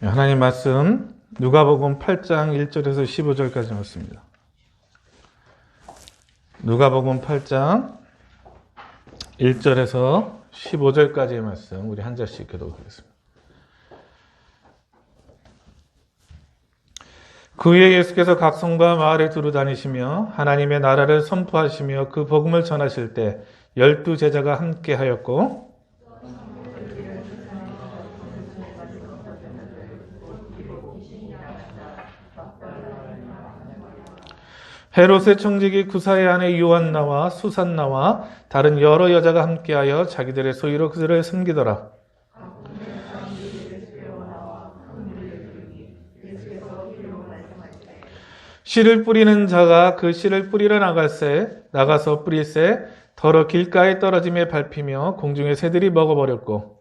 하나님 말씀 누가복음 8장 1절에서 15절까지 말씀입니다. 누가복음 8장 1절에서 15절까지의 말씀 우리 한 절씩 교독하겠습니다. 그 후에 예수께서 각 성과 마을에 두루 다니시며 하나님의 나라를 선포하시며 그 복음을 전하실 때 12 제자가 함께 하였고 헤롯의 청지기 구사의 아내 요한나와 수산나와 다른 여러 여자가 함께하여 자기들의 소유로 그들을 섬기더라. 씨를 뿌리는 자가 그 씨를 뿌리러 나가서 뿌릴새 더러 길가에 떨어짐에 밟히며 공중의 새들이 먹어버렸고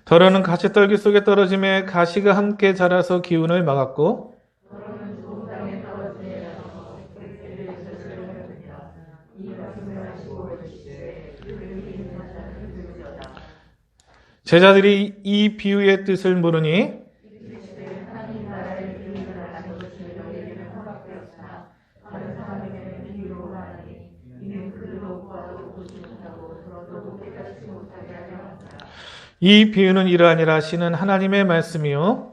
더러는 가시떨기 속에 떨어짐에 가시가 함께 자라서 기운을 막았고 제자들이 이 비유의 뜻을 물으니 이 비유는 이러하니라. 씨는 하나님의 말씀이요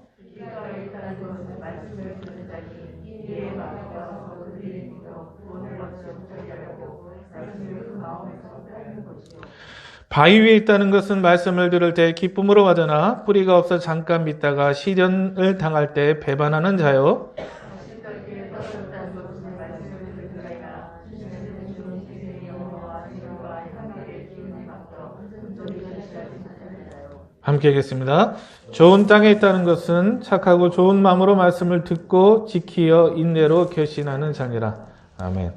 바위 위에 있다는 것은 말씀을 들을 때 기쁨으로 받으나 뿌리가 없어 잠깐 믿다가 시련을 당할 때 배반하는 자요 함께 하겠습니다. 좋은 땅에 있다는 것은 착하고 좋은 마음으로 말씀을 듣고 지키어 인내로 결신하는 자니라. 아멘.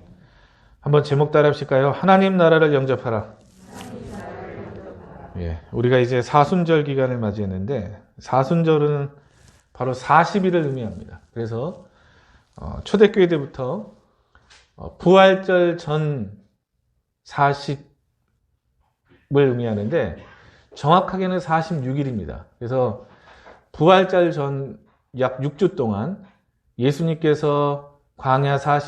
한번 제목 따라 하실까요? 하나님 나라를 영접하라. 예, 우리가 이제 사순절 기간을 맞이했는데 사순절은 바로 40일을 의미합니다. 그래서 초대교회 때부터 부활절 전 40을 의미하는데 정확하게는 46일입니다. 그래서 부활절 전 약 6주 동안 예수님께서 광야에서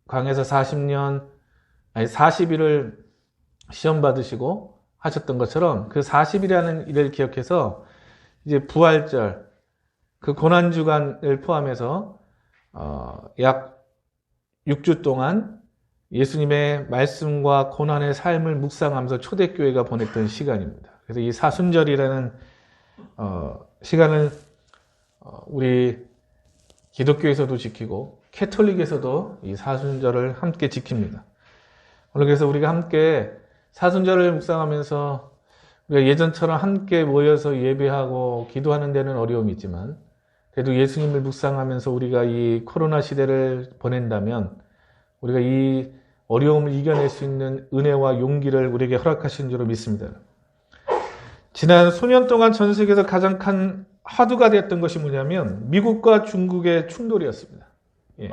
40년, 아니 40일을 시험 받으시고 하셨던 것처럼 그 40일이라는 일을 기억해서 이제 부활절, 그 고난주간을 포함해서 약 6주 동안 예수님의 말씀과 고난의 삶을 묵상하면서 초대교회가 보냈던 시간입니다. 그래서 이 사순절이라는 시간을 우리 기독교에서도 지키고 캐톨릭에서도 이 사순절을 함께 지킵니다. 오늘 그래서 우리가 함께 사순절을 묵상하면서 우리가 예전처럼 함께 모여서 예배하고 기도하는 데는 어려움이 있지만 그래도 예수님을 묵상하면서 우리가 이 코로나 시대를 보낸다면 우리가 이 어려움을 이겨낼 수 있는 은혜와 용기를 우리에게 허락하신 줄로 믿습니다. 지난 수년 동안 전 세계에서 가장 큰 화두가 되었던 것이 뭐냐면 미국과 중국의 충돌이었습니다. 예.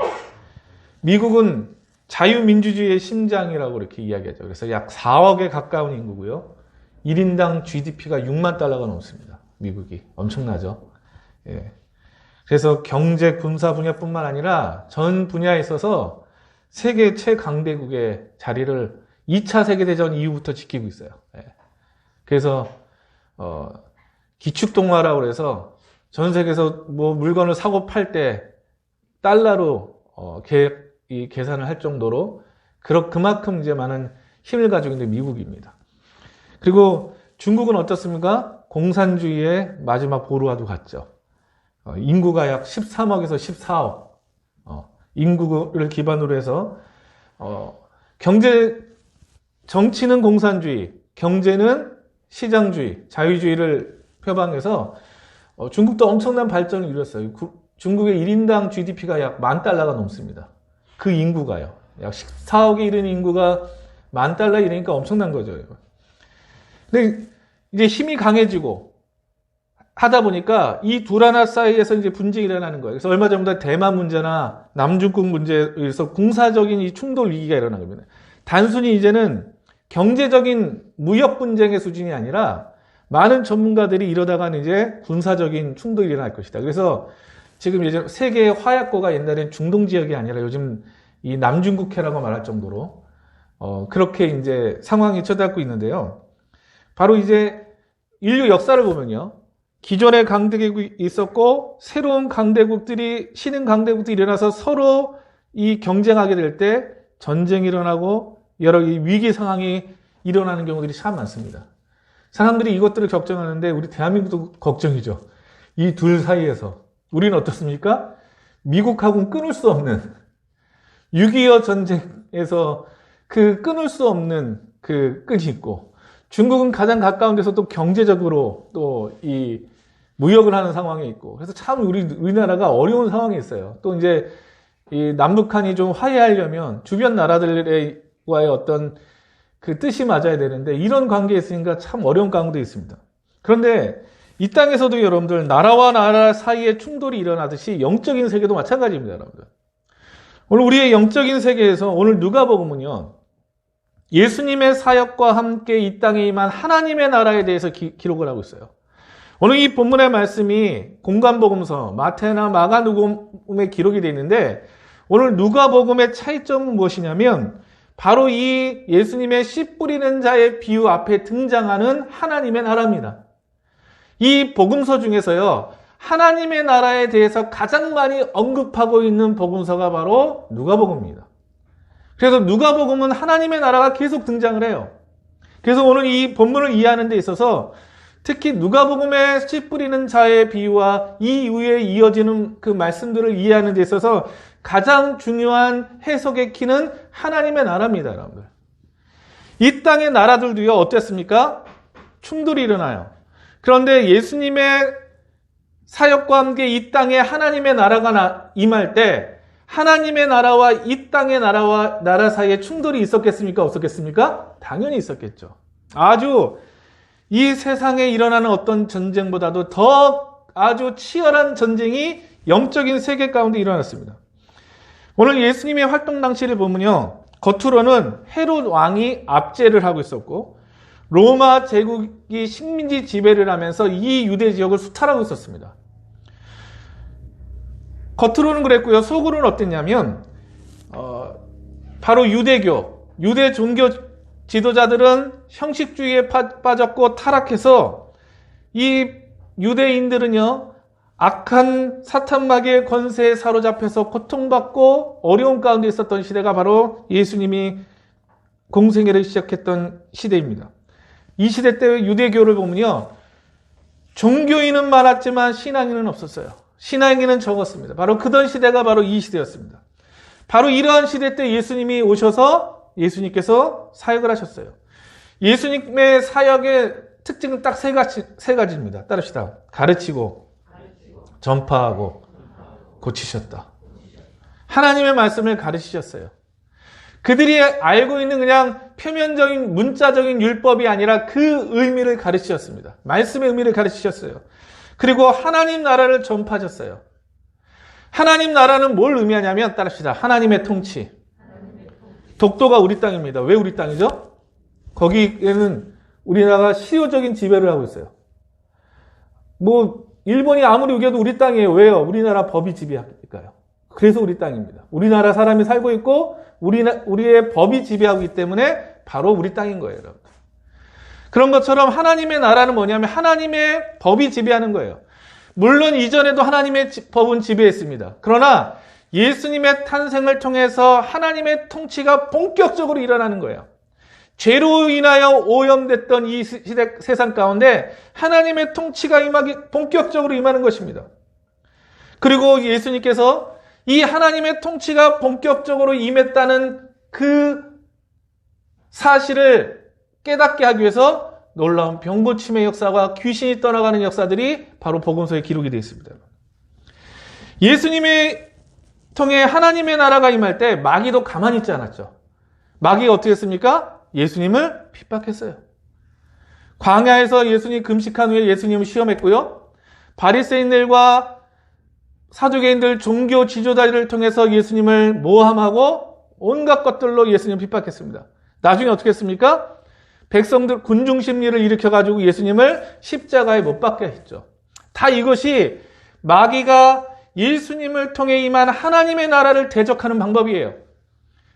미국은 자유민주주의의 심장이라고 이렇게 이야기하죠. 그래서 약 4억에 가까운 인구고요. 1인당 GDP가 6만 달러가 넘습니다. 미국이. 엄청나죠. 예. 그래서 경제, 군사 분야뿐만 아니라 전 분야에 있어서 세계 최강대국의 자리를 2차 세계대전 이후부터 지키고 있어요. 예. 그래서 기축통화라고 해서 전 세계에서 뭐 물건을 사고 팔 때 달러로 계산을 할 정도로 그만큼 이제 많은 힘을 가지고 있는 미국입니다. 그리고 중국은 어떻습니까? 공산주의의 마지막 보루와도 같죠. 인구가 약 13억에서 14억. 인구를 기반으로 해서 정치는 공산주의, 경제는 시장주의, 자유주의를 표방해서 중국도 엄청난 발전을 이뤘어요. 중국의 1인당 GDP가 약 10,000달러가 넘습니다. 그 인구가요. 약 14억에 이르는 인구가 10,000달러에 이르니까 엄청난 거죠. 근데 이제 힘이 강해지고 하다 보니까 이 두 나라 사이에서 이제 분쟁이 일어나는 거예요. 그래서 얼마 전보다 대만 문제나 남중국 문제에서 군사적인 이 충돌 위기가 일어난 겁니다. 단순히 이제는 경제적인 무역 분쟁의 수준이 아니라 많은 전문가들이 이러다가는 이제 군사적인 충돌이 일어날 것이다. 그래서 지금 예전 세계의 화약고가 옛날엔 중동 지역이 아니라 요즘 이 남중국해라고 말할 정도로 그렇게 이제 상황이 쳐닿고 있는데요. 바로 이제 인류 역사를 보면요. 기존의 강대국이 있었고 새로운 강대국들이 신흥 강대국들이 일어나서 서로 이 경쟁하게 될 때 전쟁이 일어나고 여러 위기 상황이 일어나는 경우들이 참 많습니다. 사람들이 이것들을 걱정하는데 우리 대한민국도 걱정이죠. 이 둘 사이에서 우리는 어떻습니까? 미국하고는 끊을 수 없는 6.25 전쟁에서 그 끊을 수 없는 그 끈이 있고 중국은 가장 가까운 데서 또 경제적으로 또 이 무역을 하는 상황에 있고 그래서 참 우리나라가 어려운 상황에 있어요. 또 이제 이 남북한이 좀 화해하려면 주변 나라들과의 어떤 그 뜻이 맞아야 되는데 이런 관계에 있으니까 참 어려운 가운데 있습니다. 그런데 이 땅에서도 여러분들 나라와 나라 사이에 충돌이 일어나듯이 영적인 세계도 마찬가지입니다. 여러분들. 오늘 우리의 영적인 세계에서 오늘 누가복음은요. 예수님의 사역과 함께 이 땅에 임한 하나님의 나라에 대해서 기록을 하고 있어요. 오늘 이 본문의 말씀이 공관복음서, 마태나 마가누복음에 기록이 되어 있는데 오늘 누가복음의 차이점은 무엇이냐면 바로 이 예수님의 씨 뿌리는 자의 비유 앞에 등장하는 하나님의 나라입니다. 이 복음서 중에서요. 하나님의 나라에 대해서 가장 많이 언급하고 있는 복음서가 바로 누가복음입니다. 그래서 누가복음은 하나님의 나라가 계속 등장을 해요. 그래서 오늘 이 본문을 이해하는 데 있어서 특히 누가복음의 씨 뿌리는 자의 비유와 이 이후에 이어지는 그 말씀들을 이해하는 데 있어서 가장 중요한 해석의 키는 하나님의 나라입니다, 여러분들. 이 땅의 나라들도요, 어땠습니까? 충돌이 일어나요. 그런데 예수님의 사역과 함께 이 땅에 하나님의 나라가 임할 때 하나님의 나라와 이 땅의 나라 사이에 충돌이 있었겠습니까? 없었겠습니까? 당연히 있었겠죠. 아주 이 세상에 일어나는 어떤 전쟁보다도 더 아주 치열한 전쟁이 영적인 세계 가운데 일어났습니다. 오늘 예수님의 활동 당시를 보면요. 겉으로는 헤롯 왕이 압제를 하고 있었고 로마 제국이 식민지 지배를 하면서 이 유대 지역을 수탈하고 있었습니다. 겉으로는 그랬고요. 속으로는 어땠냐면 바로 유대 종교 지도자들은 형식주의에 빠졌고 타락해서 이 유대인들은요. 악한 사탄마귀의 권세에 사로잡혀서 고통받고 어려운 가운데 있었던 시대가 바로 예수님이 공생애를 시작했던 시대입니다. 이 시대 때 유대교를 보면요. 종교인은 많았지만 신앙인은 없었어요. 신앙인은 적었습니다. 바로 그던 시대가 바로 이 시대였습니다. 바로 이러한 시대 때 예수님이 오셔서 예수님께서 사역을 하셨어요. 예수님의 사역의 특징은 딱 세 가지입니다. 따릅시다. 가르치고, 전파하고, 고치셨다. 하나님의 말씀을 가르치셨어요. 그들이 알고 있는 그냥 표면적인 문자적인 율법이 아니라 그 의미를 가르치셨습니다. 말씀의 의미를 가르치셨어요. 그리고 하나님 나라를 전파하셨어요. 하나님 나라는 뭘 의미하냐면 따릅시다. 하나님의 통치. 독도가 우리 땅입니다. 왜 우리 땅이죠? 거기에는 우리나라가 실효적인 지배를 하고 있어요. 일본이 아무리 우겨도 우리 땅이에요. 왜요? 우리나라 법이 지배하니까요. 그래서 우리 땅입니다. 우리나라 사람이 살고 있고 우리의 법이 지배하고 있기 때문에 바로 우리 땅인 거예요, 여러분. 그런 것처럼 하나님의 나라는 뭐냐면 하나님의 법이 지배하는 거예요. 물론 이전에도 하나님의 법은 지배했습니다. 그러나 예수님의 탄생을 통해서 하나님의 통치가 본격적으로 일어나는 거예요. 죄로 인하여 오염됐던 이 세상 가운데 하나님의 통치가 본격적으로 임하는 것입니다. 그리고 예수님께서 이 하나님의 통치가 본격적으로 임했다는 그 사실을 깨닫게 하기 위해서 놀라운 병고침의 역사와 귀신이 떠나가는 역사들이 바로 복음서에 기록이 되어 있습니다. 예수님의 통해 하나님의 나라가 임할 때 마귀도 가만히 있지 않았죠. 마귀가 어떻게 했습니까? 예수님을 핍박했어요. 광야에서 예수님 금식한 후에 예수님을 시험했고요. 바리새인들과 사두개인들 종교 지도자들을 통해서 예수님을 모함하고 온갖 것들로 예수님을 핍박했습니다. 나중에 어떻게 했습니까? 백성들 군중 심리를 일으켜가지고 예수님을 십자가에 못 박게 했죠. 다 이것이 마귀가 예수님을 통해 임한 하나님의 나라를 대적하는 방법이에요.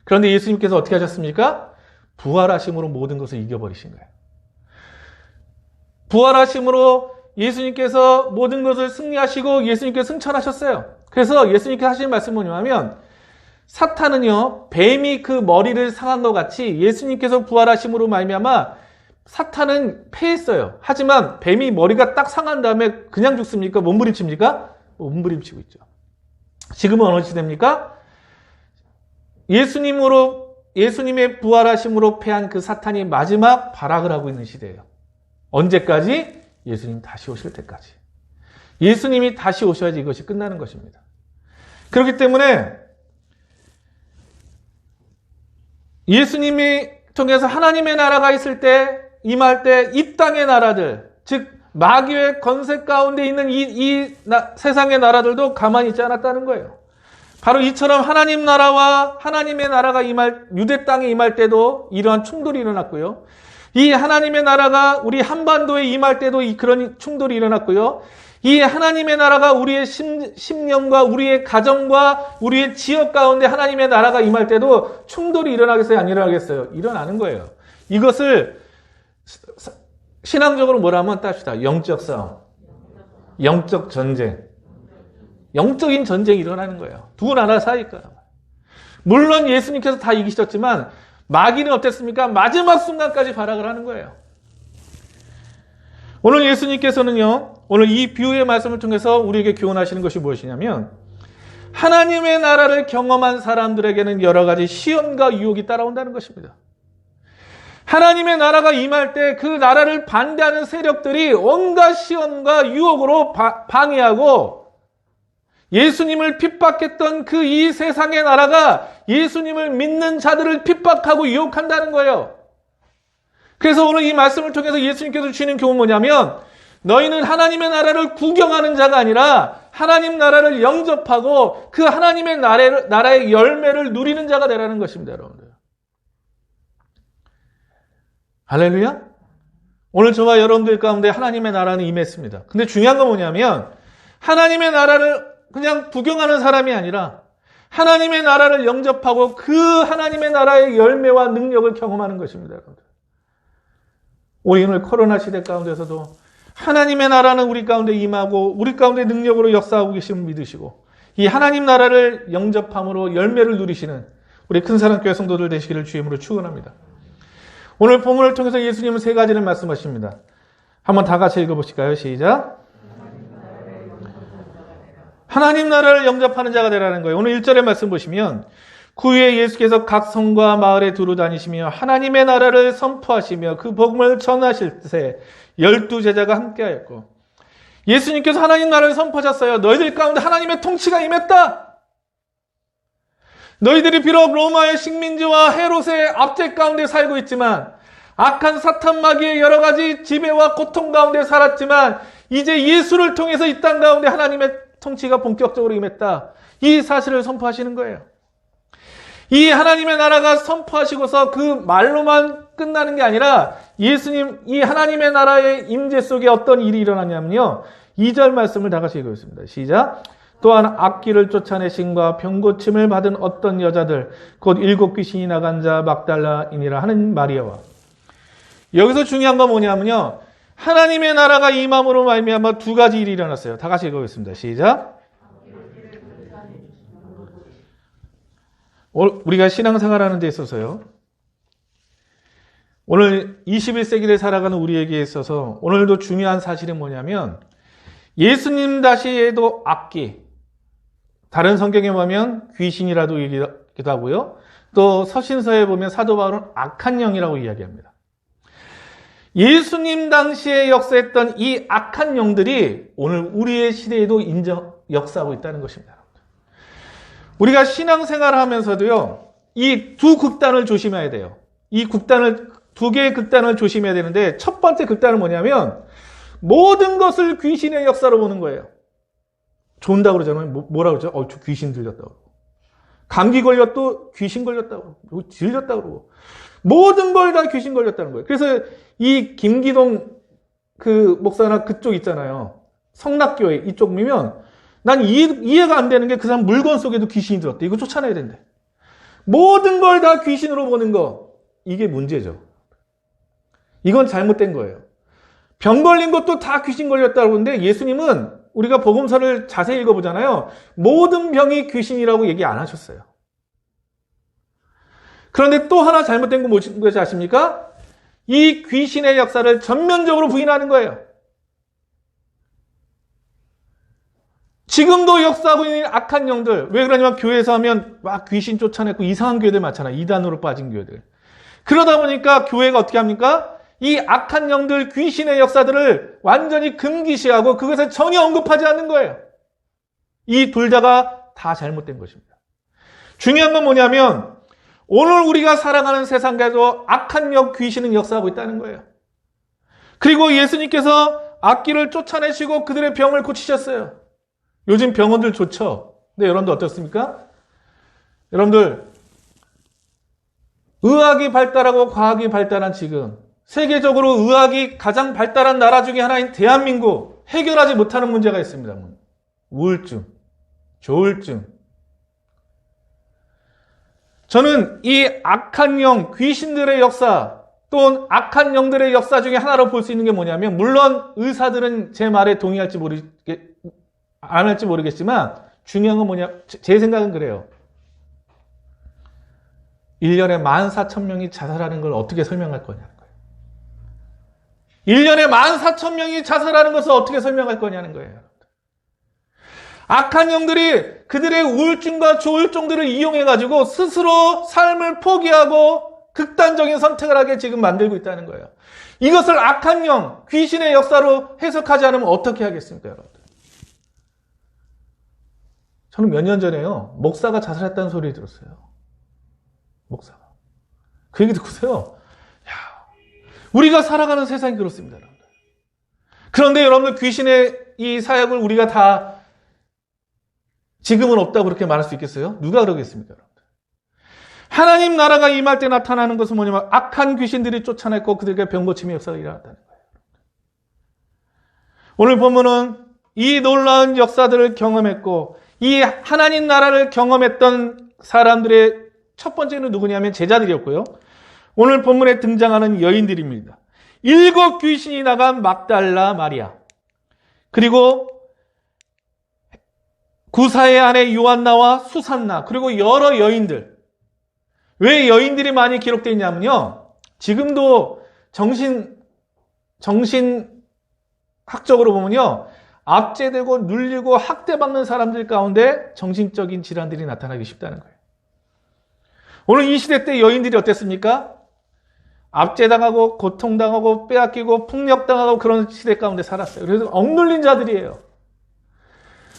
그런데 예수님께서 어떻게 하셨습니까? 부활하심으로 모든 것을 이겨버리신 거예요. 부활하심으로 예수님께서 모든 것을 승리하시고 예수님께서 승천하셨어요. 그래서 예수님께서 하신 말씀은 뭐냐면 사탄은요, 뱀이 그 머리를 상한 것 같이 예수님께서 부활하심으로 말미암아 사탄은 패했어요. 하지만 뱀이 머리가 딱 상한 다음에 그냥 죽습니까? 몸부림칩니까? 몸부림치고 있죠. 지금은 어느 시대입니까? 예수님의 부활하심으로 패한 그 사탄이 마지막 발악을 하고 있는 시대예요. 언제까지? 예수님 다시 오실 때까지. 예수님이 다시 오셔야지 이것이 끝나는 것입니다. 그렇기 때문에 예수님이 통해서 하나님의 나라가 있을 때, 임할 때 이 땅의 나라들, 즉 마귀의 권세 가운데 있는 세상의 나라들도 가만히 있지 않았다는 거예요. 바로 이처럼 하나님 나라와 하나님의 나라가 유대 땅에 임할 때도 이러한 충돌이 일어났고요. 이 하나님의 나라가 우리 한반도에 임할 때도 그런 충돌이 일어났고요. 이 하나님의 나라가 우리의 심령과 우리의 가정과 우리의 지역 가운데 하나님의 나라가 임할 때도 충돌이 일어나겠어요? 안 일어나겠어요? 일어나는 거예요. 이것을 신앙적으로 뭐라면 따십시다. 영적 싸움, 영적 전쟁, 영적인 전쟁이 일어나는 거예요. 두 나라 사이가. 물론 예수님께서 다 이기셨지만 마귀는 어땠습니까? 마지막 순간까지 발악을 하는 거예요. 오늘 예수님께서는요, 오늘 이 비유의 말씀을 통해서 우리에게 교훈하시는 것이 무엇이냐면 하나님의 나라를 경험한 사람들에게는 여러 가지 시험과 유혹이 따라온다는 것입니다. 하나님의 나라가 임할 때 그 나라를 반대하는 세력들이 온갖 시험과 유혹으로 방해하고 예수님을 핍박했던 그 이 세상의 나라가 예수님을 믿는 자들을 핍박하고 유혹한다는 거예요. 그래서 오늘 이 말씀을 통해서 예수님께서 주시는 교훈은 뭐냐면 너희는 하나님의 나라를 구경하는 자가 아니라 하나님 나라를 영접하고 그 하나님의 나라의 열매를 누리는 자가 되라는 것입니다, 여러분들. 할렐루야? 오늘 저와 여러분들 가운데 하나님의 나라는 임했습니다. 근데 중요한 건 뭐냐면 하나님의 나라를 그냥 구경하는 사람이 아니라 하나님의 나라를 영접하고 그 하나님의 나라의 열매와 능력을 경험하는 것입니다, 여러분들. 우리 오늘 코로나 시대 가운데서도 하나님의 나라는 우리 가운데 임하고 우리 가운데 능력으로 역사하고 계심을 믿으시고 이 하나님 나라를 영접함으로 열매를 누리시는 우리 큰사랑교회 성도들 되시기를 주임으로 축원합니다. 오늘 본문을 통해서 예수님은 세 가지를 말씀하십니다. 한번 다 같이 읽어보실까요? 시작. 하나님 나라를 영접하는 자가 되라는 거예요. 오늘 1절의 말씀 보시면 그 후에 예수께서 각 성과 마을에 두루 다니시며 하나님의 나라를 선포하시며 그 복음을 전하실 때 12제자가 함께하였고 예수님께서 하나님 나라를 선포하셨어요. 너희들 가운데 하나님의 통치가 임했다. 너희들이 비록 로마의 식민지와 헤롯의 압제 가운데 살고 있지만 악한 사탄 마귀의 여러 가지 지배와 고통 가운데 살았지만 이제 예수를 통해서 이 땅 가운데 하나님의 통치가 본격적으로 임했다. 이 사실을 선포하시는 거예요. 이 하나님의 나라가 선포하시고서 그 말로만 끝나는 게 아니라 예수님 이 하나님의 나라의 임재 속에 어떤 일이 일어나냐면요. 2절 말씀을 다 같이 읽겠습니다. 시작. 또한 악귀를 쫓아내심과 병고침을 받은 어떤 여자들 곧 7 귀신이 나간 자 막달라인이라 하는 마리아와 여기서 중요한 건 뭐냐면요. 하나님의 나라가 임함으로 말미암아 두 가지 일이 일어났어요. 다 같이 읽어보겠습니다. 시작. 우리가 신앙생활하는 데 있어서요. 오늘 21세기를 살아가는 우리에게 있어서 오늘도 중요한 사실은 뭐냐면 예수님 다시에도 악기, 다른 성경에 보면 귀신이라도 얘기하기도 하고요. 또 서신서에 보면 사도 바울은 악한 영이라고 이야기합니다. 예수님 당시에 역사했던 이 악한 영들이 오늘 우리의 시대에도 역사하고 있다는 것입니다. 우리가 신앙생활을 하면서도요, 이 두 극단을 조심해야 돼요. 두 개의 극단을 조심해야 되는데, 첫 번째 극단은 뭐냐면, 모든 것을 귀신의 역사로 보는 거예요. 존다고 그러잖아요. 뭐라고 그러죠? 귀신 들렸다고. 감기 걸렸도 귀신 걸렸다고. 질렸다고 그러고. 모든 걸 다 귀신 걸렸다는 거예요. 그래서 이 김기동 그 목사나 그쪽 있잖아요. 성락교회 이쪽이면 난 이해가 안 되는 게 그 사람 물건 속에도 귀신이 들었대. 이거 쫓아내야 된대. 모든 걸 다 귀신으로 보는 거. 이게 문제죠. 이건 잘못된 거예요. 병 걸린 것도 다 귀신 걸렸다고 하는데 예수님은 우리가 복음서를 자세히 읽어보잖아요. 모든 병이 귀신이라고 얘기 안 하셨어요. 그런데 또 하나 잘못된 거 무엇인지 아십니까? 이 귀신의 역사를 전면적으로 부인하는 거예요. 지금도 역사하고 있는 악한 영들. 왜 그러냐면 교회에서 하면 막 귀신 쫓아내고 이상한 교회들 많잖아요. 이단으로 빠진 교회들. 그러다 보니까 교회가 어떻게 합니까? 이 악한 영들, 귀신의 역사들을 완전히 금기시하고 그것을 전혀 언급하지 않는 거예요. 이 둘 다가 다 잘못된 것입니다. 중요한 건 뭐냐면 오늘 우리가 살아가는 세상에도 악한 영, 귀신은 역사하고 있다는 거예요. 그리고 예수님께서 악귀를 쫓아내시고 그들의 병을 고치셨어요. 요즘 병원들 좋죠? 근데 여러분들 어떻습니까? 여러분들 의학이 발달하고 과학이 발달한 지금 세계적으로 의학이 가장 발달한 나라 중에 하나인 대한민국 해결하지 못하는 문제가 있습니다. 우울증, 조울증. 저는 이 악한 영, 귀신들의 역사 또는 악한 영들의 역사 중에 하나로 볼 수 있는 게 뭐냐면 물론 의사들은 제 말에 동의할지 안 할지 모르겠지만 중요한 건 뭐냐, 제 생각은 그래요. 1년에 14,000명이 자살하는 걸 어떻게 설명할 거냐는 거예요. 1년에 14,000명이 자살하는 것을 어떻게 설명할 거냐는 거예요. 악한 영들이 그들의 우울증과 조울증들을 이용해가지고 스스로 삶을 포기하고 극단적인 선택을 하게 지금 만들고 있다는 거예요. 이것을 악한 영, 귀신의 역사로 해석하지 않으면 어떻게 하겠습니까, 여러분? 저는 몇 년 전에요, 목사가 자살했다는 소리 들었어요. 목사가. 그 얘기 듣고서요, 우리가 살아가는 세상이 그렇습니다, 여러분들. 그런데 여러분들 귀신의 이 사역을 우리가 다 지금은 없다고 그렇게 말할 수 있겠어요? 누가 그러겠습니까, 여러분들? 하나님 나라가 임할 때 나타나는 것은 뭐냐면 악한 귀신들이 쫓아냈고 그들에게 병고침의 역사가 일어났다는 거예요. 오늘 보면은 이 놀라운 역사들을 경험했고 이 하나님 나라를 경험했던 사람들의 첫 번째는 누구냐면 제자들이었고요. 오늘 본문에 등장하는 여인들입니다. 7 귀신이 나간 막달라 마리아, 그리고 구사의 아내 요한나와 수산나, 그리고 여러 여인들. 왜 여인들이 많이 기록되어 있냐면요, 지금도 정신학적으로 보면요, 압제되고 눌리고 학대받는 사람들 가운데 정신적인 질환들이 나타나기 쉽다는 거예요. 오늘 이 시대 때 여인들이 어땠습니까? 압제당하고 고통당하고 빼앗기고 폭력당하고 그런 시대 가운데 살았어요. 그래서 억눌린 자들이에요.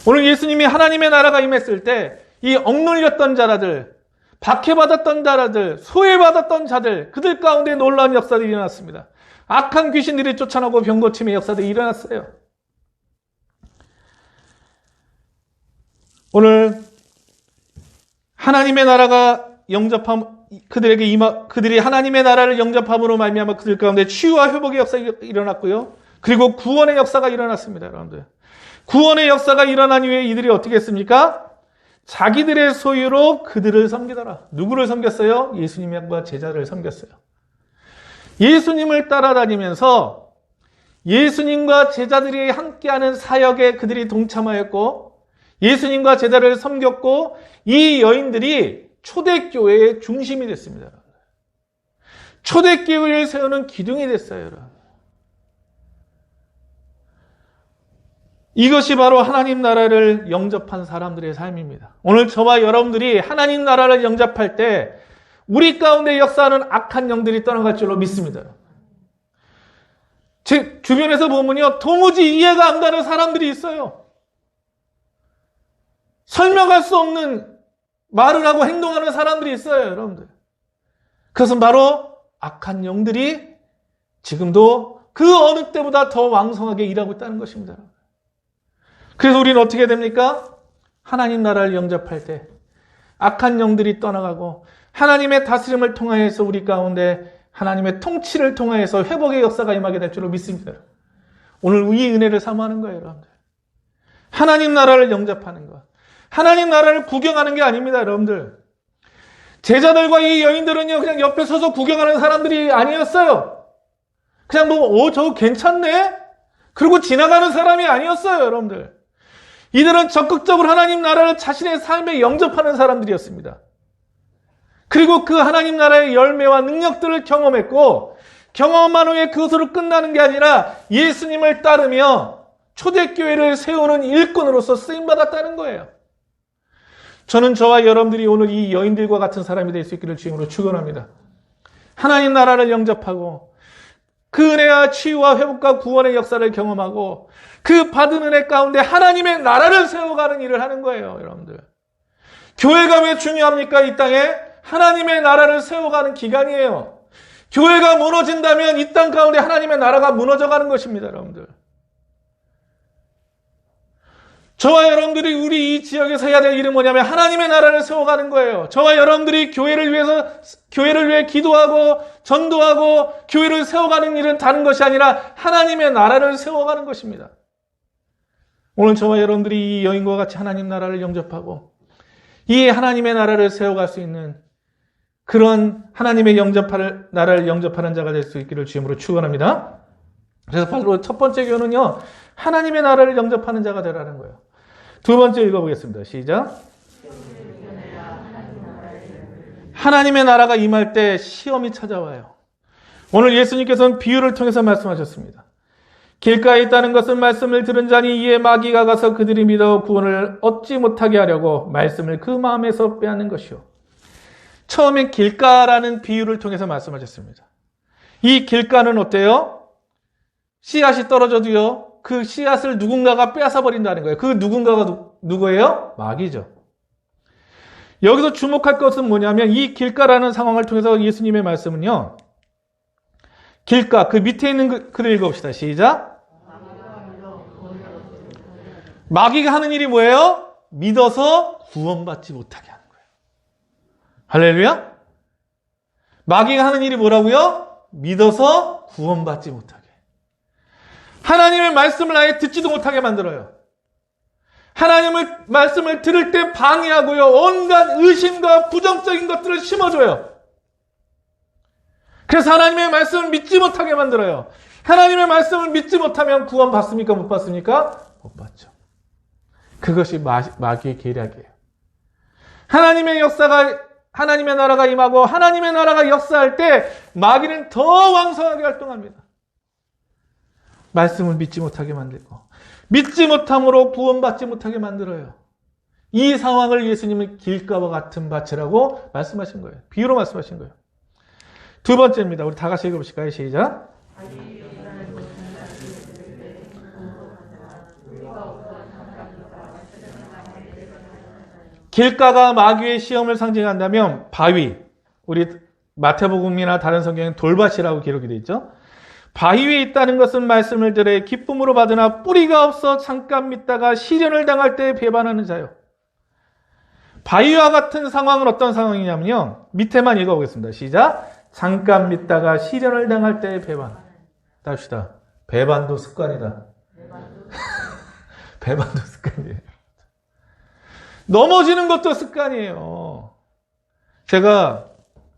오늘 예수님이 하나님의 나라가 임했을 때 이 억눌렸던 자들, 박해받았던 자들, 소외받았던 자들, 그들 가운데 놀라운 역사들이 일어났습니다. 악한 귀신들이 쫓아나고 병고침의 역사들이 일어났어요. 오늘 하나님의 나라가 그들이 하나님의 나라를 영접함으로 말미암아 그들 가운데 치유와 회복의 역사가 일어났고요. 그리고 구원의 역사가 일어났습니다, 여러분들. 구원의 역사가 일어난 이후에 이들이 어떻게 했습니까? 자기들의 소유로 그들을 섬기더라. 누구를 섬겼어요? 예수님과 제자를 섬겼어요. 예수님을 따라다니면서 예수님과 제자들이 함께하는 사역에 그들이 동참하였고 예수님과 제자를 섬겼고 이 여인들이 초대교회의 중심이 됐습니다. 초대교회를 세우는 기둥이 됐어요. 이것이 바로 하나님 나라를 영접한 사람들의 삶입니다. 오늘 저와 여러분들이 하나님 나라를 영접할 때 우리 가운데 역사하는 악한 영들이 떠나갈 줄로 믿습니다. 제 주변에서 보면요, 도무지 이해가 안 가는 사람들이 있어요. 설명할 수 없는 말을 하고 행동하는 사람들이 있어요, 여러분들. 그것은 바로 악한 영들이 지금도 그 어느 때보다 더 왕성하게 일하고 있다는 것입니다. 그래서 우리는 어떻게 됩니까? 하나님 나라를 영접할 때 악한 영들이 떠나가고 하나님의 다스림을 통하여서 우리 가운데 하나님의 통치를 통하여서 회복의 역사가 임하게 될 줄로 믿습니다. 오늘 이 은혜를 사모하는 거예요, 여러분들. 하나님 나라를 영접하는 것. 하나님 나라를 구경하는 게 아닙니다, 여러분들. 제자들과 이 여인들은요, 그냥 옆에 서서 구경하는 사람들이 아니었어요. 그냥 저거 괜찮네? 그리고 지나가는 사람이 아니었어요, 여러분들. 이들은 적극적으로 하나님 나라를 자신의 삶에 영접하는 사람들이었습니다. 그리고 그 하나님 나라의 열매와 능력들을 경험했고, 경험한 후에 그것으로 끝나는 게 아니라 예수님을 따르며 초대교회를 세우는 일꾼으로서 쓰임받았다는 거예요. 저는 저와 여러분들이 오늘 이 여인들과 같은 사람이 될 수 있기를 주님으로 축원합니다. 하나님 나라를 영접하고 그 은혜와 치유와 회복과 구원의 역사를 경험하고 그 받은 은혜 가운데 하나님의 나라를 세워가는 일을 하는 거예요, 여러분들. 교회가 왜 중요합니까? 이 땅에 하나님의 나라를 세워가는 기간이에요. 교회가 무너진다면 이 땅 가운데 하나님의 나라가 무너져가는 것입니다, 여러분들. 저와 여러분들이 우리 이 지역에서 해야 될 일은 뭐냐면 하나님의 나라를 세워가는 거예요. 저와 여러분들이 교회를 위해 기도하고 전도하고 교회를 세워가는 일은 다른 것이 아니라 하나님의 나라를 세워가는 것입니다. 오늘 저와 여러분들이 이 여인과 같이 하나님 나라를 영접하고 이 하나님의 나라를 세워갈 수 있는 그런 하나님의 나라를 영접하는 자가 될 수 있기를 주님으로 축원합니다. 그래서 바로 첫 번째 교훈은요, 하나님의 나라를 영접하는 자가 되라는 거예요. 두 번째 읽어보겠습니다. 시작. 하나님의 나라가 임할 때 시험이 찾아와요. 오늘 예수님께서는 비유를 통해서 말씀하셨습니다. 길가에 있다는 것은 말씀을 들은 자니 이에 마귀가 가서 그들이 믿어 구원을 얻지 못하게 하려고 말씀을 그 마음에서 빼앗는 것이요. 처음에 길가라는 비유를 통해서 말씀하셨습니다. 이 길가는 어때요? 씨앗이 떨어져도요, 그 씨앗을 누군가가 빼앗아 버린다는 거예요. 그 누군가가 누구예요? 마귀죠. 여기서 주목할 것은 뭐냐면 이 길가라는 상황을 통해서 예수님의 말씀은요, 길가, 그 밑에 있는 글을 읽어봅시다. 시작. 마귀가 하는 일이 뭐예요? 믿어서 구원받지 못하게 하는 거예요. 할렐루야? 마귀가 하는 일이 뭐라고요? 믿어서 구원받지 못하게. 하나님의 말씀을 아예 듣지도 못하게 만들어요. 하나님의 말씀을 들을 때 방해하고요, 온갖 의심과 부정적인 것들을 심어줘요. 그래서 하나님의 말씀을 믿지 못하게 만들어요. 하나님의 말씀을 믿지 못하면 구원 받습니까? 못 받습니까? 못 받죠. 그것이 마귀의 계략이에요. 하나님의 나라가 임하고 하나님의 나라가 역사할 때 마귀는 더 왕성하게 활동합니다. 말씀을 믿지 못하게 만들고 믿지 못함으로 구원받지 못하게 만들어요. 이 상황을 예수님은 길가와 같은 밭이라고 말씀하신 거예요. 비유로 말씀하신 거예요. 두 번째입니다. 우리 다 같이 읽어보실까요? 시작. 길가가 마귀의 시험을 상징한다면 바위, 우리 마태복음이나 다른 성경엔 돌밭이라고 기록이 되어 있죠. 바위 위에 있다는 것은 말씀을 들어 기쁨으로 받으나 뿌리가 없어 잠깐 믿다가 시련을 당할 때 배반하는 자요. 바위와 같은 상황은 어떤 상황이냐면요, 밑에만 읽어보겠습니다. 시작. 잠깐 믿다가 시련을 당할 때 배반. 답시다. 배반도 습관이다. 배반도 습관이에요. 넘어지는 것도 습관이에요. 제가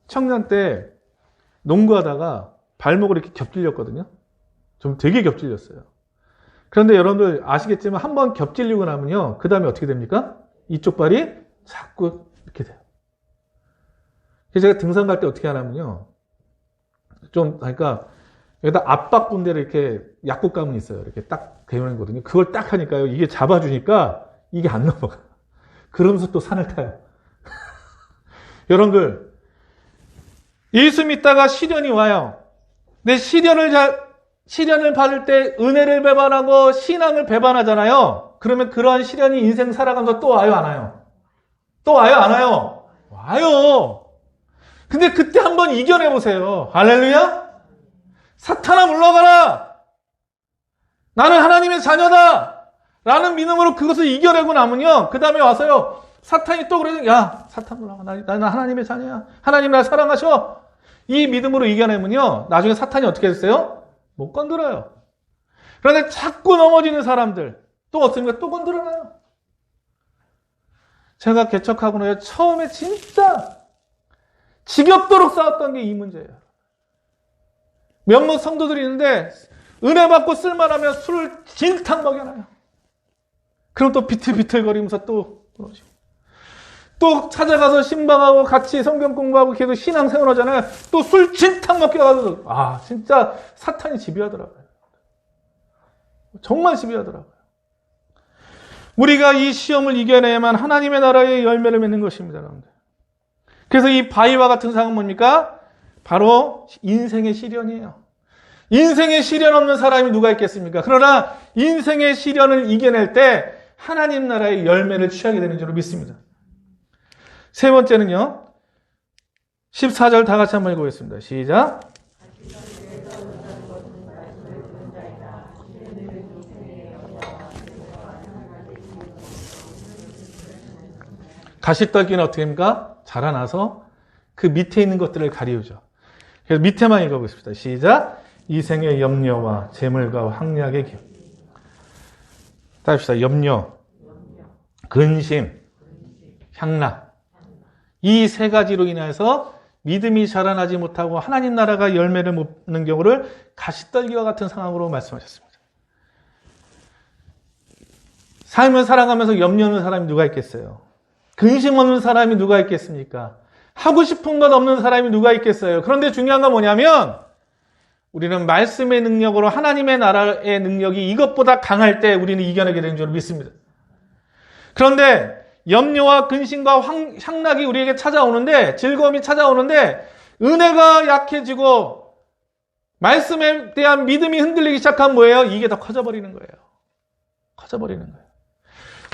청년 때 농구하다가 발목을 이렇게 겹질렸거든요. 좀 되게 겹질렸어요. 그런데 여러분들 아시겠지만 한번 겹질리고 나면요, 그 다음에 어떻게 됩니까? 이쪽 발이 자꾸 이렇게 돼요. 그래서 제가 등산 갈 때 어떻게 하냐면요, 그러니까 여기다 압박 분대를 이렇게 약국감이 있어요. 이렇게 딱 대는 거거든요. 그걸 딱 하니까요, 이게 잡아주니까 이게 안 넘어가요. 그러면서 또 산을 타요. 여러분들, 예수 믿다가 시련이 와요. 근데 시련을 받을 때 은혜를 배반하고 신앙을 배반하잖아요. 그러면 그러한 시련이 인생 살아가면서 또 와요, 안 와요? 또 와요, 안 와요? 와요. 근데 그때 한번 이겨내보세요. 할렐루야? 사탄아 물러가라! 나는 하나님의 자녀다! 라는 믿음으로 그것을 이겨내고 나면요, 그 다음에 와서요, 사탄이 또 그래도 야, 사탄 올라와. 나 하나님의 자녀야. 하나님 날 사랑하셔. 이 믿음으로 이겨내면요. 나중에 사탄이 어떻게 됐어요? 못 건드려요. 그런데 자꾸 넘어지는 사람들 또 어떻습니까? 또 건드려놔요. 제가 개척하고 나서 처음에 진짜 지겹도록 싸웠던 게 이 문제예요. 몇몇 성도들이 있는데 은혜 받고 쓸만하면 술을 진탕 먹여놔요. 그럼 또 비틀비틀거리면서 또 그러죠. 또 찾아가서 신방하고 같이 성경 공부하고 계속 신앙생활 하잖아요. 또 술 진탕 먹여가지고 진짜 사탄이 지배하더라고요. 정말 지배하더라고요. 우리가 이 시험을 이겨내야만 하나님의 나라의 열매를 맺는 것입니다. 여러분들. 그래서 이 바위와 같은 상황은 뭡니까? 바로 인생의 시련이에요. 인생의 시련 없는 사람이 누가 있겠습니까? 그러나 인생의 시련을 이겨낼 때 하나님 나라의 열매를 취하게 되는 줄로 믿습니다. 세 번째는요. 14절 다 같이 한번 읽어보겠습니다. 시작. 가시떨기는 어떻게 됩니까? 자라나서 그 밑에 있는 것들을 가리우죠. 그래서 밑에만 읽어보겠습니다. 시작. 이생의 염려와 재물과 황량의 기업. 다시 합시다. 염려, 근심, 향락. 이 세 가지로 인해서 믿음이 자라나지 못하고 하나님 나라가 열매를 못 맺는 경우를 가시떨기와 같은 상황으로 말씀하셨습니다. 삶을 살아가면서 염려하는 사람이 누가 있겠어요? 근심 없는 사람이 누가 있겠습니까? 하고 싶은 것 없는 사람이 누가 있겠어요? 그런데 중요한 건 뭐냐면 우리는 말씀의 능력으로 하나님의 나라의 능력이 이것보다 강할 때 우리는 이겨내게 되는 줄 믿습니다. 그런데 염려와 근심과 향락이 우리에게 찾아오는데, 즐거움이 찾아오는데 은혜가 약해지고 말씀에 대한 믿음이 흔들리기 시작하면 뭐예요? 이게 더 커져버리는 거예요. 커져버리는 거예요.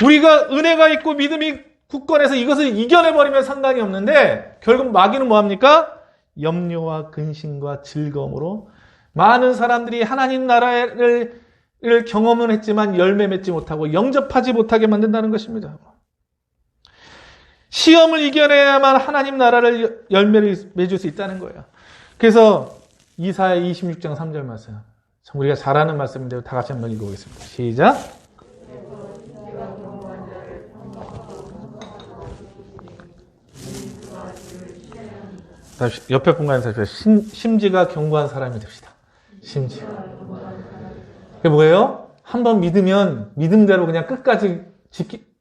우리가 은혜가 있고 믿음이 굳건해서 이것을 이겨내버리면 상관이 없는데 결국 마귀는 뭐합니까? 염려와 근심과 즐거움으로 많은 사람들이 하나님 나라를 경험은 했지만 열매 맺지 못하고 영접하지 못하게 만든다는 것입니다. 시험을 이겨내야만 하나님 나라를 열매를 맺을 수 있다는 거예요. 그래서 이사야 26장 3절 말씀, 우리가 잘 아는 말씀인데 다 같이 한번 읽어보겠습니다. 시작. 옆에 분간에서 심지가 견고한 사람이 됩시다. 심지. 그게 뭐예요? 한번 믿으면 믿음대로 그냥 끝까지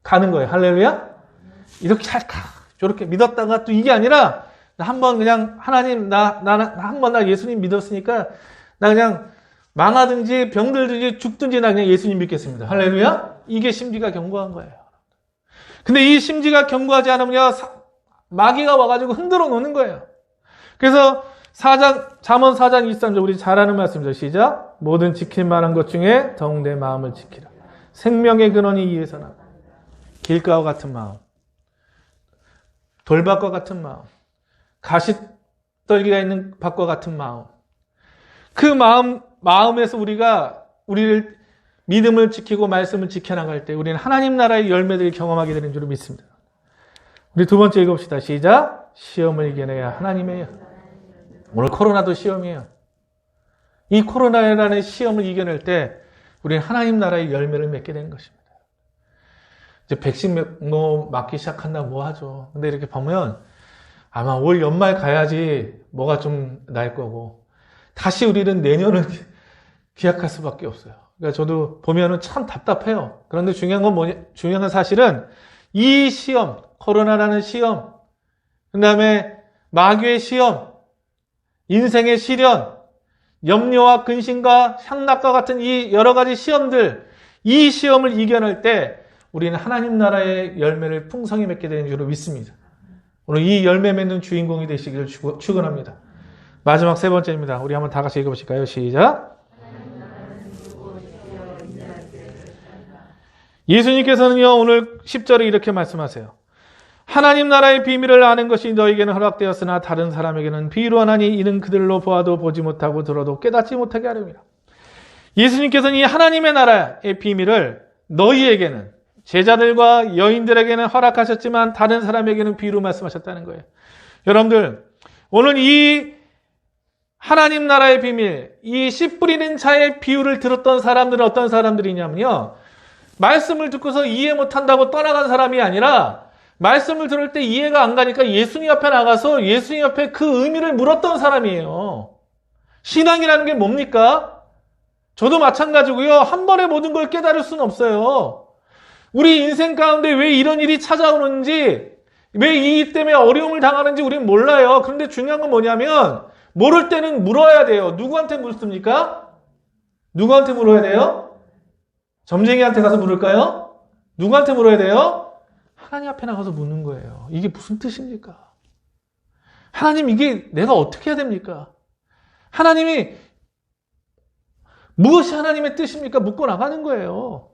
가는 거예요. 할렐루야? 이렇게 저렇게 믿었다가 또 이게 아니라 한번 그냥 하나님 한번 나 예수님 믿었으니까 나 그냥 망하든지 병들든지 죽든지 나 그냥 예수님 믿겠습니다. 할렐루야? 이게 심지가 견고한 거예요. 근데 이 심지가 견고하지 않으면 마귀가 와가지고 흔들어 놓는 거예요. 그래서 잠언 4장 23절 우리 잘 아는 말씀이죠. 시작. 모든 지킬 만한 것 중에 더욱 내 마음을 지키라. 생명의 근원이 이에서 나. 길가와 같은 마음, 돌밭과 같은 마음, 가시떨기가 있는 밭과 같은 마음. 그 마음에서 우리를 믿음을 지키고 말씀을 지켜나갈 때 우리는 하나님 나라의 열매들을 경험하게 되는 줄 믿습니다. 우리 두 번째 읽어봅시다. 시작. 시험을 이겨내야 하나님의 오늘 코로나도 시험이에요. 이 코로나라는 시험을 이겨낼 때 우리는 하나님 나라의 열매를 맺게 되는 것입니다. 이제 백신 맞기 시작한다 뭐 하죠. 근데 이렇게 보면 아마 올 연말 가야지 뭐가 좀 날 거고 다시 우리는 내년을 기약할 수밖에 없어요. 그러니까 저도 보면은 참 답답해요. 그런데 중요한 사실은 이 시험, 코로나라는 시험, 그 다음에 마귀의 시험, 인생의 시련, 염려와 근심과 향락과 같은 이 여러 가지 시험들, 이 시험을 이겨낼 때 우리는 하나님 나라의 열매를 풍성히 맺게 되는 줄로 믿습니다. 오늘 이 열매 맺는 주인공이 되시기를 축원합니다. 마지막 세 번째입니다. 우리 한번 다 같이 읽어보실까요? 시작. 예수님께서는요, 오늘 10절에 이렇게 말씀하세요. 하나님 나라의 비밀을 아는 것이 너에게는 허락되었으나 다른 사람에게는 비루하나니 이는 그들로 보아도 보지 못하고 들어도 깨닫지 못하게 하렵니다. 예수님께서는 이 하나님의 나라의 비밀을 너희에게는, 제자들과 여인들에게는 허락하셨지만 다른 사람에게는 비유로 말씀하셨다는 거예요. 여러분들, 오늘 이 하나님 나라의 비밀, 이 씨 뿌리는 자의 비유를 들었던 사람들은 어떤 사람들이냐면요, 말씀을 듣고서 이해 못한다고 떠나간 사람이 아니라 말씀을 들을 때 이해가 안 가니까 예수님 앞에 나가서 예수님 앞에 그 의미를 물었던 사람이에요. 신앙이라는 게 뭡니까? 저도 마찬가지고요. 한 번에 모든 걸 깨달을 수는 없어요. 우리 인생 가운데 왜 이런 일이 찾아오는지, 왜 이 때문에 어려움을 당하는지 우리는 몰라요. 그런데 중요한 건 뭐냐면 모를 때는 물어야 돼요. 누구한테 묻습니까? 누구한테 물어야 돼요? 점쟁이한테 가서 물을까요? 누구한테 물어야 돼요? 하나님 앞에 나가서 묻는 거예요. 이게 무슨 뜻입니까? 하나님, 이게 내가 어떻게 해야 됩니까? 하나님이 무엇이 하나님의 뜻입니까? 묻고 나가는 거예요.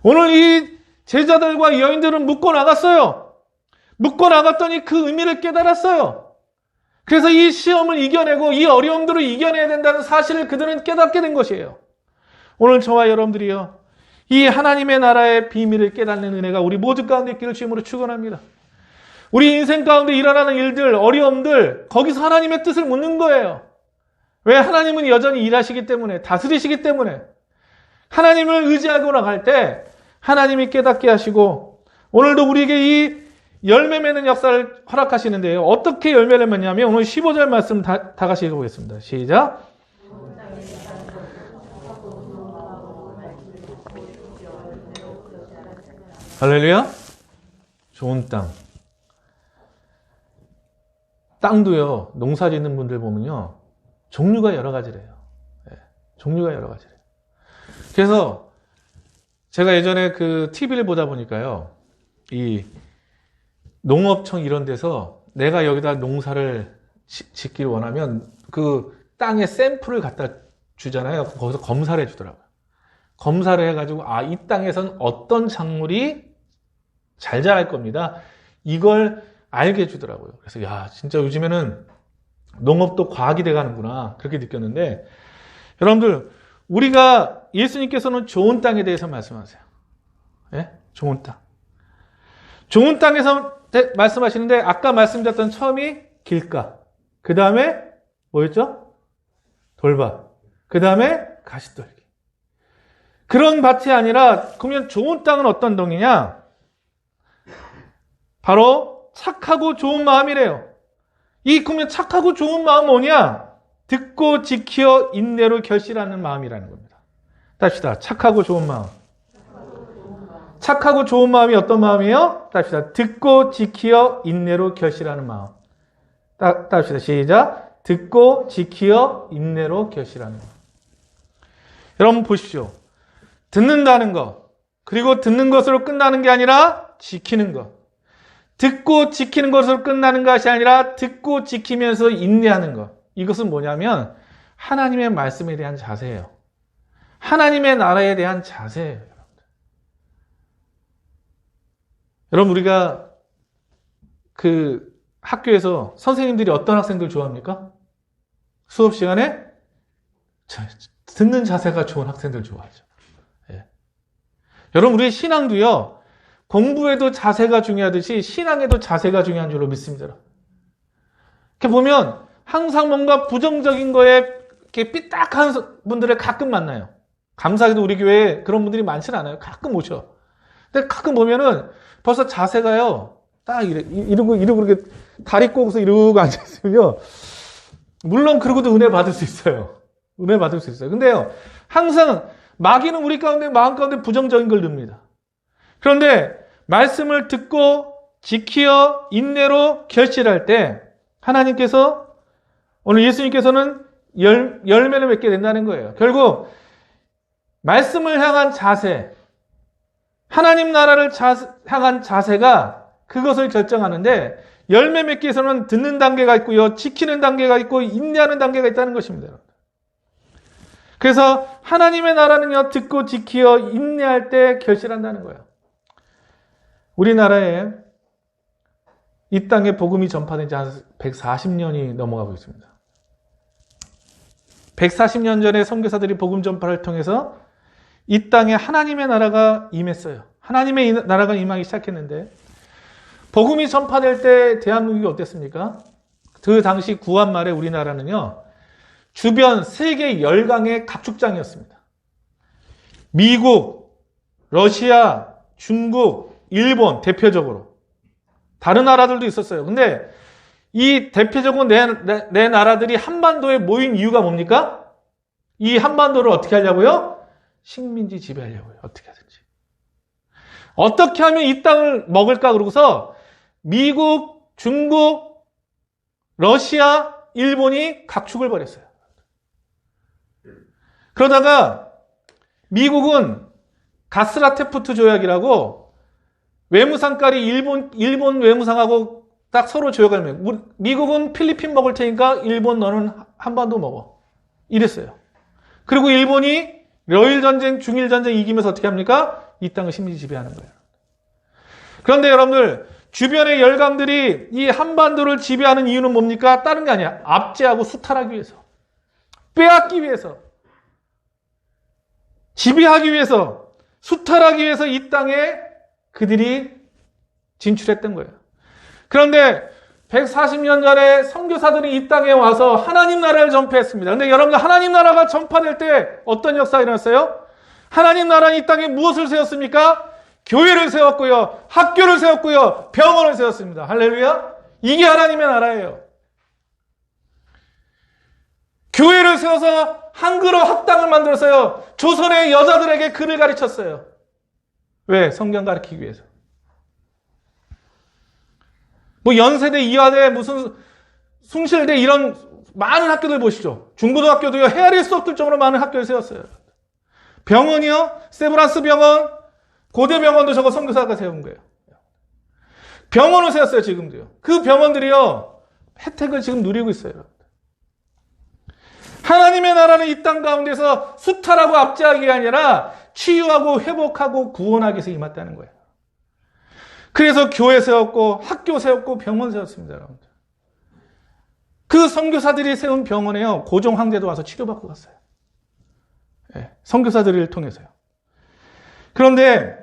오늘 이 제자들과 여인들은 묻고 나갔어요. 묻고 나갔더니 그 의미를 깨달았어요. 그래서 이 시험을 이겨내고 이 어려움들을 이겨내야 된다는 사실을 그들은 깨닫게 된 것이에요. 오늘 저와 여러분들이요, 이 하나님의 나라의 비밀을 깨닫는 은혜가 우리 모두 가운데 있기를 주님으로 축원합니다. 우리 인생 가운데 일어나는 일들, 어려움들, 거기서 하나님의 뜻을 묻는 거예요. 왜? 하나님은 여전히 일하시기 때문에, 다스리시기 때문에. 하나님을 의지하고 나갈 때 하나님이 깨닫게 하시고, 오늘도 우리에게 이 열매 맺는 역사를 허락하시는데요. 어떻게 열매를 맺냐면 오늘 15절 말씀 다 같이 읽어보겠습니다. 시작. 할렐루야. 좋은 땅. 땅도요, 농사 짓는 분들 보면요, 종류가 여러 가지래요. 네, 종류가 여러 가지래요. 그래서 제가 예전에 그 TV를 보다 보니까요, 이 농업청 이런 데서 내가 여기다 농사를 짓기를 원하면 그 땅의 샘플을 갖다 주잖아요. 거기서 검사를 해주더라고요. 검사를 해가지고, 이 땅에선 어떤 작물이 잘 자랄 겁니다. 이걸 알게 해주더라고요. 그래서, 진짜 요즘에는 농업도 과학이 돼가는구나. 그렇게 느꼈는데, 여러분들, 우리가, 예수님께서는 좋은 땅에 대해서 말씀하세요. 예? 좋은 땅. 좋은 땅에서 말씀하시는데, 아까 말씀드렸던 처음이 길가. 그 다음에, 뭐였죠? 돌밭. 그 다음에, 가시떨기. 그런 밭이 아니라, 그러면 좋은 땅은 어떤 동이냐? 바로 착하고 좋은 마음이래요. 그러면 착하고 좋은 마음은 뭐냐? 듣고 지켜 인내로 결실하는 마음이라는 겁니다. 답시다. 착하고 좋은 마음. 착하고 좋은 마음이 어떤 마음이에요? 답시다. 듣고 지켜 인내로 결실하는 마음. 답시다. 시작. 듣고 지켜 인내로 결실하는 마음. 여러분 보십시오. 듣는다는 것, 그리고 듣는 것으로 끝나는 게 아니라 지키는 것. 듣고 지키는 것으로 끝나는 것이 아니라 듣고 지키면서 인내하는 것. 이것은 뭐냐면 하나님의 말씀에 대한 자세예요. 하나님의 나라에 대한 자세예요. 여러분, 우리가 그 학교에서 선생님들이 어떤 학생들 좋아합니까? 수업 시간에 듣는 자세가 좋은 학생들 좋아하죠. 예. 여러분, 우리의 신앙도요, 공부에도 자세가 중요하듯이 신앙에도 자세가 중요한 줄로 믿습니다. 이렇게 보면 항상 뭔가 부정적인 거에 이렇게 삐딱한 분들을 가끔 만나요. 감사하게도 우리 교회에 그런 분들이 많지는 않아요. 가끔 오셔. 근데 가끔 보면은 벌써 자세가요, 딱 이러고 이렇게 다리 꼬고서 이러고 앉아있으면요, 물론 그러고도 은혜 받을 수 있어요. 은혜 받을 수 있어요. 근데요, 항상 마귀는 우리 가운데, 마음 가운데 부정적인 걸 넣습니다. 그런데 말씀을 듣고 지키어 인내로 결실할 때 하나님께서, 오늘 예수님께서는 열매를 맺게 된다는 거예요. 결국 말씀을 향한 자세, 하나님 나라를 향한 자세가 그것을 결정하는데, 열매 맺기 위해서는 듣는 단계가 있고요, 지키는 단계가 있고 인내하는 단계가 있다는 것입니다. 그래서 하나님의 나라는요, 듣고 지키어 인내할 때 결실한다는 거예요. 우리나라에 이 땅에 복음이 전파된 지 한 140년이 넘어가고 있습니다. 140년 전에 선교사들이 복음 전파를 통해서 이 땅에 하나님의 나라가 임했어요. 하나님의 나라가 임하기 시작했는데 복음이 전파될 때 대한민국이 어땠습니까? 그 당시 구한 말에 우리나라는요. 주변 세계 열강의 각축장이었습니다. 미국, 러시아, 중국, 일본 대표적으로. 다른 나라들도 있었어요. 근데 이 대표적으로 네 나라들이 한반도에 모인 이유가 뭡니까? 이 한반도를 어떻게 하려고요? 식민지 지배하려고요. 어떻게 하든지. 어떻게 하면 이 땅을 먹을까 그러고서 미국, 중국, 러시아, 일본이 각축을 벌였어요. 그러다가 미국은 가스라테프트 조약이라고 외무상까지 일본 외무상하고 딱 서로 조약을 맺고 미국은 필리핀 먹을 테니까 일본 너는 한반도 먹어. 이랬어요. 그리고 일본이 러일전쟁, 중일전쟁 이기면서 어떻게 합니까? 이 땅을 식민지 지배하는 거예요. 그런데 여러분들 주변의 열강들이 이 한반도를 지배하는 이유는 뭡니까? 다른 게 아니야. 압제하고 수탈하기 위해서. 빼앗기 위해서. 지배하기 위해서. 수탈하기 위해서 이 땅에 그들이 진출했던 거예요. 그런데 140년 전에 선교사들이 이 땅에 와서 하나님 나라를 전파했습니다. 그런데 여러분들 하나님 나라가 전파될 때 어떤 역사가 일어났어요? 하나님 나라는 이 땅에 무엇을 세웠습니까? 교회를 세웠고요. 학교를 세웠고요. 병원을 세웠습니다. 할렐루야. 이게 하나님의 나라예요. 교회를 세워서 한글어 학당을 만들었어요. 조선의 여자들에게 글을 가르쳤어요. 왜? 성경 가르치기 위해서. 뭐 연세대, 이화대, 무슨 숭실대 이런 많은 학교들 보시죠. 중고등학교도요. 헤아릴 수 없을 정도로 많은 학교를 세웠어요. 병원이요. 세브란스 병원, 고대병원도 저거 선교사가 세운 거예요. 병원을 세웠어요. 지금도요. 그 병원들이요. 혜택을 지금 누리고 있어요. 하나님의 나라는 이 땅 가운데서 수탈하고 압제하기가 아니라 치유하고 회복하고 구원하기 위해서 임했다는 거예요. 그래서 교회 세웠고 학교 세웠고 병원 세웠습니다. 여러분들. 그 선교사들이 세운 병원에요. 고종 황제도 와서 치료받고 갔어요. 네, 선교사들을 통해서요. 그런데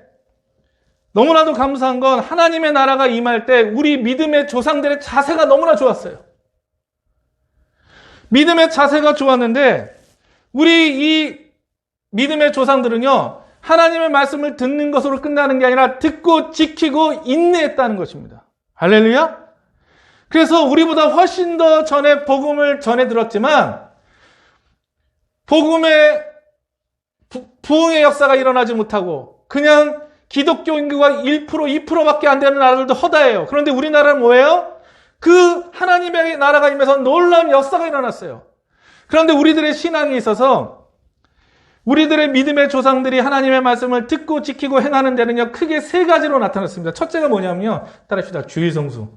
너무나도 감사한 건 하나님의 나라가 임할 때 우리 믿음의 조상들의 자세가 너무나 좋았어요. 믿음의 자세가 좋았는데 우리 이 믿음의 조상들은요. 하나님의 말씀을 듣는 것으로 끝나는 게 아니라 듣고 지키고 인내했다는 것입니다. 할렐루야. 그래서 우리보다 훨씬 더 전에 복음을 전해 들었지만 복음의 부흥의 역사가 일어나지 못하고 그냥 기독교 인구가 1%, 2%밖에 안 되는 나라들도 허다해요. 그런데 우리나라는 뭐예요? 그 하나님의 나라가 임해서 놀라운 역사가 일어났어요. 그런데 우리들의 신앙에 있어서 우리들의 믿음의 조상들이 하나님의 말씀을 듣고 지키고 행하는 데는요, 크게 세 가지로 나타났습니다. 첫째가 뭐냐면요, 따라합시다. 주의성수.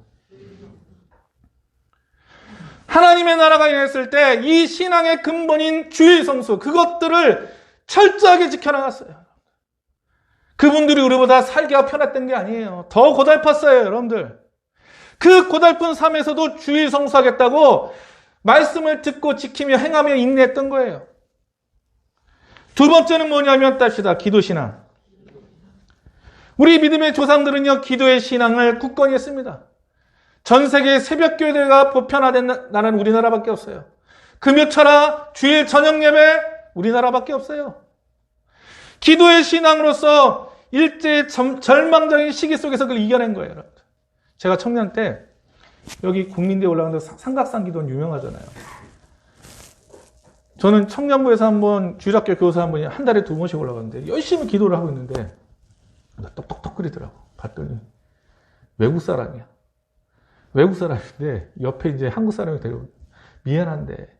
하나님의 나라가 임했을 때 이 신앙의 근본인 주의성수, 그것들을 철저하게 지켜나갔어요. 그분들이 우리보다 살기가 편했던 게 아니에요. 더 고달팠어요, 여러분들. 그 고달픈 삶에서도 주의성수하겠다고 말씀을 듣고 지키며 행하며 인내했던 거예요. 두 번째는 뭐냐면 땁시다. 기도신앙. 우리 믿음의 조상들은요, 기도의 신앙을 굳건히 했습니다. 전 세계 새벽교회가 보편화된 나라는 우리나라밖에 없어요. 금요철화, 주일 저녁 예배, 우리나라밖에 없어요. 기도의 신앙으로서 일제의 절망적인 시기 속에서 그걸 이겨낸 거예요. 여러분. 제가 청년 때 여기 국민대에 올라가는데 삼각산 기도는 유명하잖아요. 저는 청년부에서 한번 주일학교 교사 한 분이 한 달에 2번씩 올라가는데 열심히 기도를 하고 있는데 똑똑똑거리더라고. 봤더니 외국 사람이야. 외국 사람인데 옆에 이제 한국 사람이 데려오고 미안한데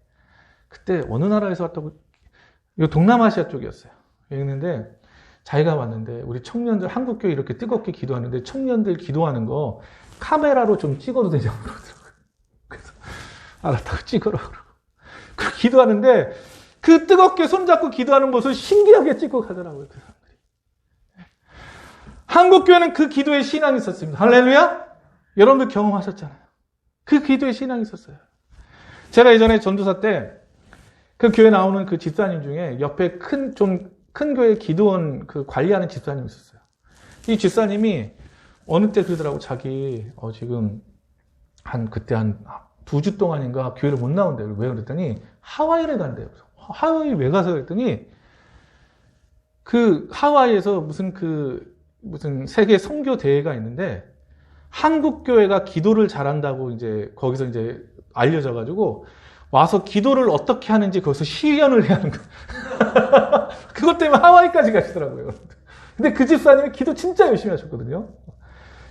그때 어느 나라에서 왔다고 이거 동남아시아 쪽이었어요. 있는데 자기가 왔는데 우리 청년들 한국교회 이렇게 뜨겁게 기도하는데 청년들 기도하는 거 카메라로 좀 찍어도 되냐고 그러더라고요. 그래서 알았다고 찍으라고 그러고 그 기도하는데 그 뜨겁게 손잡고 기도하는 모습을 신기하게 찍고 가더라고요. 그 사람들이. 한국교회는 그 기도에 신앙이 있었습니다. 할렐루야? 여러분들 경험하셨잖아요. 그 기도에 신앙이 있었어요. 제가 예전에 전도사 때 그 교회 나오는 그 집사님 중에 옆에 큰 교회 기도원 그 관리하는 집사님이 있었어요. 이 집사님이 어느 때 그러더라고. 자기 지금 그때 한 2주 동안인가 교회를 못 나온대요. 왜 그랬더니 하와이를 간대요. 하와이 왜 가서 그랬더니 그 하와이에서 무슨 세계 선교 대회가 있는데 한국 교회가 기도를 잘한다고 이제 거기서 이제 알려져 가지고 와서 기도를 어떻게 하는지 거기서 시연을 해야 하는 거. 그것 때문에 하와이까지 가시더라고요. 근데 그 집사님이 기도 진짜 열심히 하셨거든요.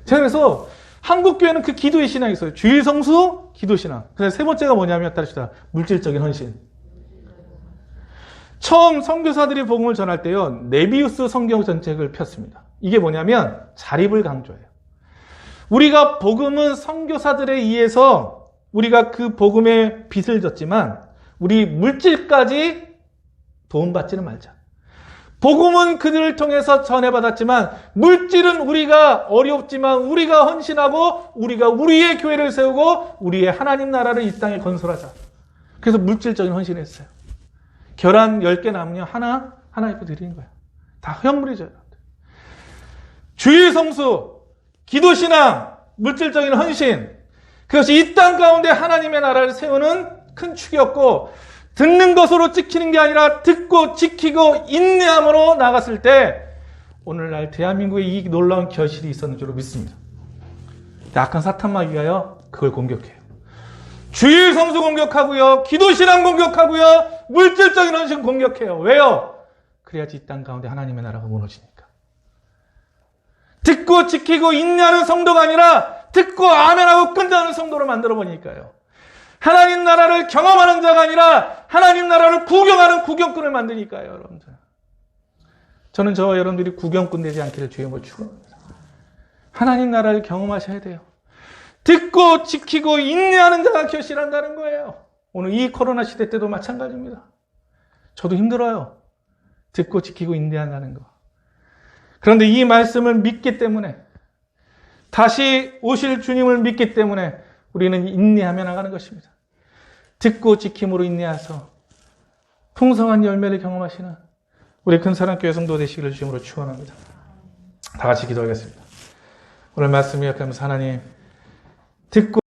제가 그래서 한국 교회는 그 기도의 신앙이 있어요. 주일 성수, 기도 신앙. 그래서 세 번째가 뭐냐면 따르시다. 물질적인 헌신. 처음 선교사들이 복음을 전할 때요. 네비우스 성경 전책을 폈습니다. 이게 뭐냐면 자립을 강조해요. 우리가 복음은 선교사들에 의해서 우리가 그 복음의 빚을 졌지만 우리 물질까지 도움받지는 말자. 복음은 그들을 통해서 전해받았지만 물질은 우리가 어렵지만 우리가 헌신하고 우리가 우리의 교회를 세우고 우리의 하나님 나라를 이 땅에 건설하자. 그래서 물질적인 헌신을 했어요. 계란 10개 남으면 하나 이렇게 드리는 거예요. 다 현물이죠. 주일 성수, 기도 신앙, 물질적인 헌신. 그것이 이 땅 가운데 하나님의 나라를 세우는 큰 축이었고 듣는 것으로 찍히는 게 아니라 듣고 지키고 인내함으로 나갔을 때 오늘날 대한민국에 이 놀라운 결실이 있었는 줄로 믿습니다. 약한 사탄마귀가요 그걸 공격해요. 주일 성수 공격하고요. 기도 신앙 공격하고요. 물질적인 헌신 공격해요. 왜요? 그래야지 이 땅 가운데 하나님의 나라가 무너지니까. 듣고 지키고 인내하는 성도가 아니라 듣고 아멘하고 끝나는 성도로 만들어버리니까요. 하나님 나라를 경험하는 자가 아니라 하나님 나라를 구경하는 구경꾼을 만드니까요. 여러분들. 저는 저와 여러분들이 구경꾼 되지 않기를 주의 이름으로 축원합니다. 하나님 나라를 경험하셔야 돼요. 듣고 지키고 인내하는 자가 결실한다는 거예요. 오늘 이 코로나 시대 때도 마찬가지입니다. 저도 힘들어요. 듣고 지키고 인내한다는 거. 그런데 이 말씀을 믿기 때문에 다시 오실 주님을 믿기 때문에 우리는 인내하며 나가는 것입니다. 듣고 지킴으로 인내하서 풍성한 열매를 경험하시는 우리 근사랑교회 성도 되시기를 주님으로 축원합니다. 다 같이 기도하겠습니다. 오늘 말씀 기억하면서 하나님 듣고